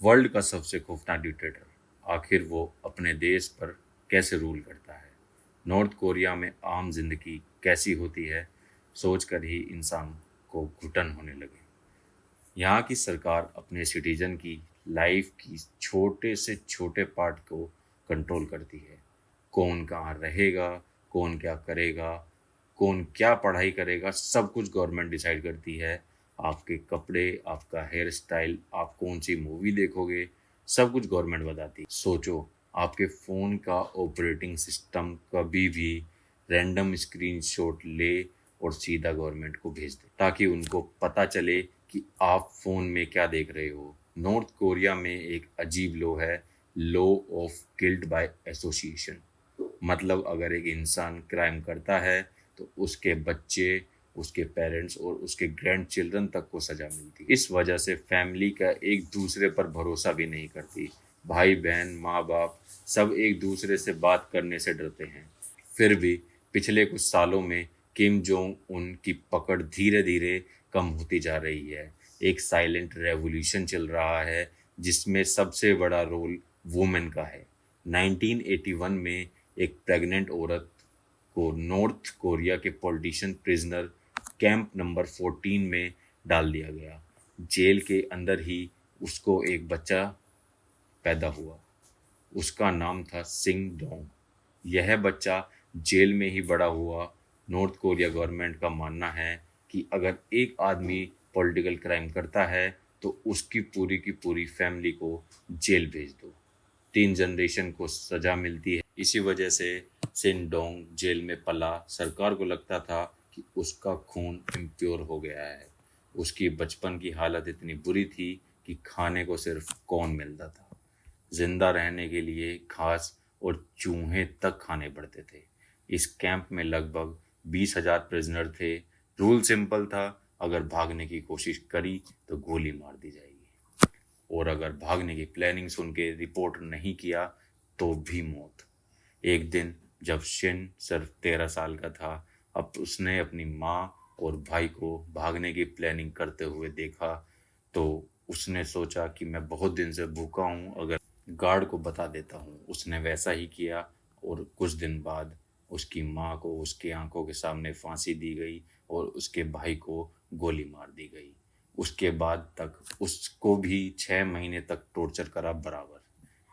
World का सबसे खौफनाक डिक्टेटर, आखिर वो अपने देश पर कैसे रूल करता है? नॉर्थ कोरिया में आम जिंदगी कैसी होती है, सोचकर ही इंसान को घुटन होने लगे। यहाँ की सरकार अपने सिटीजन की लाइफ की छोटे से छोटे पार्ट को कंट्रोल करती है। कौन कहाँ रहेगा, कौन क्या करेगा, कौन क्या पढ़ाई करेगा, सब कुछ गवर्नमेंट डिसाइड करती है। आपके कपड़े, आपका हेयर स्टाइल, आप कौन सी मूवी देखोगे, सब कुछ गवर्नमेंट बताती है। सोचो, आपके फ़ोन का ऑपरेटिंग सिस्टम कभी भी रैंडम स्क्रीनशॉट ले और सीधा गवर्नमेंट को भेज दे, ताकि उनको पता चले कि आप फ़ोन में क्या देख रहे हो। नॉर्थ कोरिया में एक अजीब लॉ है, law of guilt by association. मतलब अगर एक इंसान क्राइम करता है तो उसके बच्चे, उसके पेरेंट्स और उसके ग्रैंड चिल्ड्रन तक को सजा मिलती। इस वजह से फैमिली का एक दूसरे पर भरोसा भी नहीं करती। भाई बहन, माँ बाप सब एक दूसरे से बात करने से डरते हैं। फिर भी पिछले कुछ सालों में किम जोंग उन की पकड़ धीरे धीरे कम होती जा रही है। एक साइलेंट रेवोल्यूशन चल रहा है जिसमें सबसे बड़ा रोल वुमेन का है। 1981 में एक प्रेग्नेंट औरत को नॉर्थ कोरिया के पॉलिटिशियन प्रिजनर कैंप नंबर 14 में डाल दिया गया। जेल के अंदर ही उसको एक बच्चा पैदा हुआ। उसका नाम था सिंग डोंग। यह बच्चा जेल में ही बड़ा हुआ। नॉर्थ कोरिया गवर्नमेंट का मानना है कि अगर एक आदमी पॉलिटिकल क्राइम करता है तो उसकी पूरी की पूरी फैमिली को जेल भेज दो। 3 जनरेशन को सजा मिलती है। इसी वजह से सिन डोंग जेल में पला। सरकार को लगता था कि उसका खून इम्प्योर हो गया है। उसकी बचपन की हालत इतनी बुरी थी कि खाने को सिर्फ कॉर्न मिलता था। जिंदा रहने के लिए घास और चूहे तक खाने पड़ते थे। इस कैंप में लगभग 20,000 प्रिजनर थे। रूल सिंपल था, अगर भागने की कोशिश करी तो गोली मार दी जाएगी, और अगर भागने की प्लानिंग सुन के रिपोर्ट नहीं किया तो भी मौत। एक दिन जब शिन सिर्फ 13 साल का था, अब उसने अपनी माँ और भाई को भागने की प्लानिंग करते हुए देखा, तो उसने सोचा कि मैं बहुत दिन से भूखा हूँ, अगर गार्ड को बता देता हूँ। उसने वैसा ही किया और कुछ दिन बाद उसकी माँ को उसकी आंखों के सामने फांसी दी गई और उसके भाई को गोली मार दी गई। उसके बाद तक उसको भी 6 महीने तक टॉर्चर करा बराबर।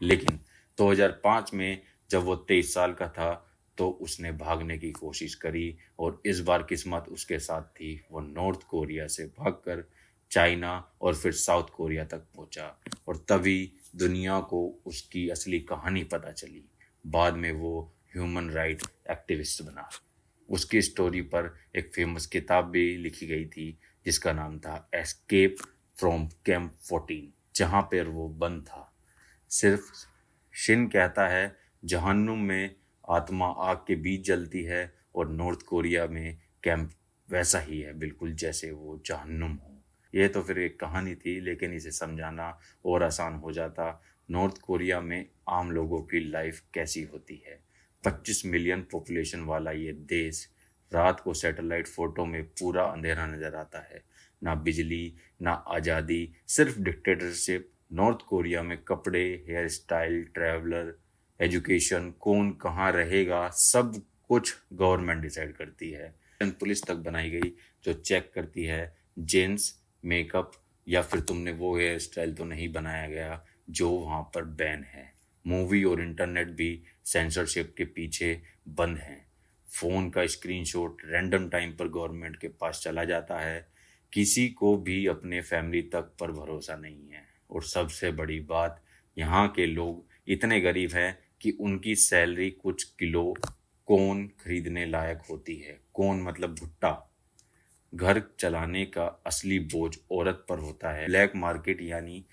लेकिन 2005 में जब वो 23 साल का था तो उसने भागने की कोशिश करी, और इस बार किस्मत उसके साथ थी। वो नॉर्थ कोरिया से भागकर चाइना और फिर साउथ कोरिया तक पहुंचा, और तभी दुनिया को उसकी असली कहानी पता चली। बाद में वो ह्यूमन राइट एक्टिविस्ट बना। उसकी स्टोरी पर एक फेमस किताब भी लिखी गई थी जिसका नाम था एस्केप फ्रॉम कैंप 14, जहाँ पर वो बंद था। सिर्फ शिन कहता है जहन्नुम में आत्मा आग के बीच जलती है, और नॉर्थ कोरिया में कैंप वैसा ही है, बिल्कुल जैसे वो जहन्नुम हो। ये तो फिर एक कहानी थी, लेकिन इसे समझाना और आसान हो जाता। नॉर्थ कोरिया में आम लोगों की लाइफ कैसी होती है। 25 मिलियन पॉपुलेशन वाला ये देश, रात को सैटेलाइट फोटो में पूरा अंधेरा नजर आता है। ना बिजली, ना आज़ादी, सिर्फ डिक्टेटरशिप। नॉर्थ कोरिया में कपड़े, हेयर स्टाइल, ट्रैवलर, एजुकेशन, कौन कहाँ रहेगा, सब कुछ गवर्नमेंट डिसाइड करती है। पुलिस तक बनाई गई जो चेक करती है जेंट्स मेकअप, या फिर तुमने वो हेयर स्टाइल तो नहीं बनाया गया जो वहाँ पर बैन है। मूवी और इंटरनेट भी सेंसरशिप के पीछे बंद हैं। फ़ोन का स्क्रीनशॉट रैंडम टाइम पर गवर्नमेंट के पास चला जाता है। किसी को भी अपने फैमिली तक पर भरोसा नहीं है। और सबसे बड़ी बात, यहाँ के लोग इतने गरीब हैं कि उनकी सैलरी कुछ किलो कॉर्न खरीदने लायक होती है। कॉर्न मतलब भुट्टा। घर चलाने का असली बोझ औरत पर होता है। ब्लैक मार्केट यानी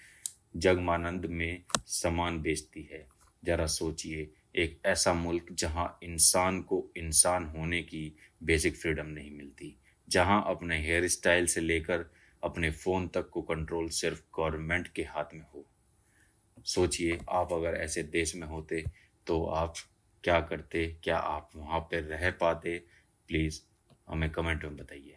जगमानंद में सामान बेचती है। जरा सोचिए, एक ऐसा मुल्क जहां इंसान को इंसान होने की बेसिक फ्रीडम नहीं मिलती, जहां अपने हेयर स्टाइल से लेकर अपने फ़ोन तक को कंट्रोल सिर्फ गवर्नमेंट के हाथ में हो। सोचिए, आप अगर ऐसे देश में होते तो आप क्या करते? क्या आप वहाँ पर रह पाते? प्लीज़ हमें कमेंट में बताइए।